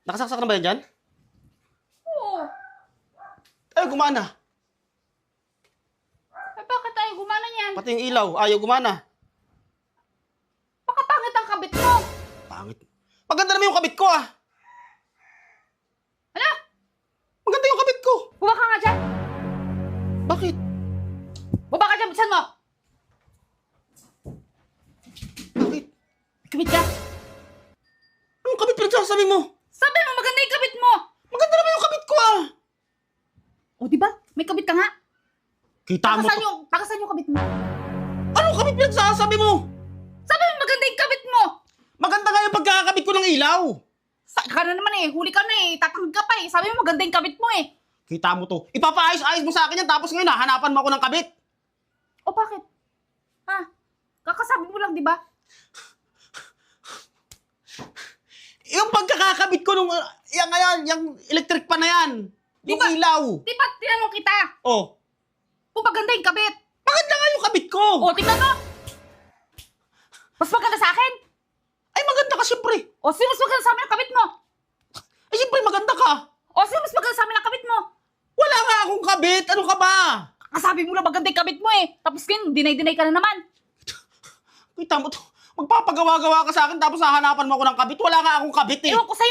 Nakasaksak na ba yan dyan? Oo. Ay, gumana. Eh, bakit tayo gumana niyan? Pati yung ilaw, ayaw gumana. Baka pangit ang kabit mo. Pangit. Maganda naman yung kabit ko, ah. Ano? Maganda yung kabit ko. Buba ka nga dyan. Bakit? Buba ka dyan, bisan mo. Bakit? Kabit ka. Anong kabit pinagsasabi mo? Sabi mo, maganda yung kabit mo. Maganda naman yung kabit ko, ah. O, di ba? May kabit ka nga. Kita mo to. Tagasan yung kabit mo. Anong kabit pinagsasabi mo? Sabi mo, maganda yung kabit mo. Maganda nga yung pagkakabit ko ng ilaw. Ka na naman eh. Huli ka na eh. Tatangg ka pa eh. Sabi mo, maganda yung kabit mo eh. Kita mo to. Ipapaayos-ayos mo sa akin yan, tapos ngayon hahanapan mo ako ng kabit. O, bakit? Ha? Kakasabi mo lang, di ba? Yung pagkakakabit ko nung, yung electric pan na yan. Yung Diba? ilaw. Di ba tinanong kita? Oh, Kung maganda yung kabit. maganda nga yung kabit ko. O, tingnan mo. Mas maganda sa akin. Ay, maganda ka siyempre. O, sino mas maganda sa amin ang kabit mo? Ay, siyempre maganda ka. O, sino mas maganda sa amin ang kabit mo? Wala nga akong kabit. Ano ka ba? Kasabi mo lang maganda yung kabit mo eh. Tapos ngayon, dinay-dinay ka na naman. Kita mo to. Magpapagawa-gawa ka sa akin, tapos hahanapan mo ako ng kabit. Wala nga akong kabit eh. Ewan ko sa'yo.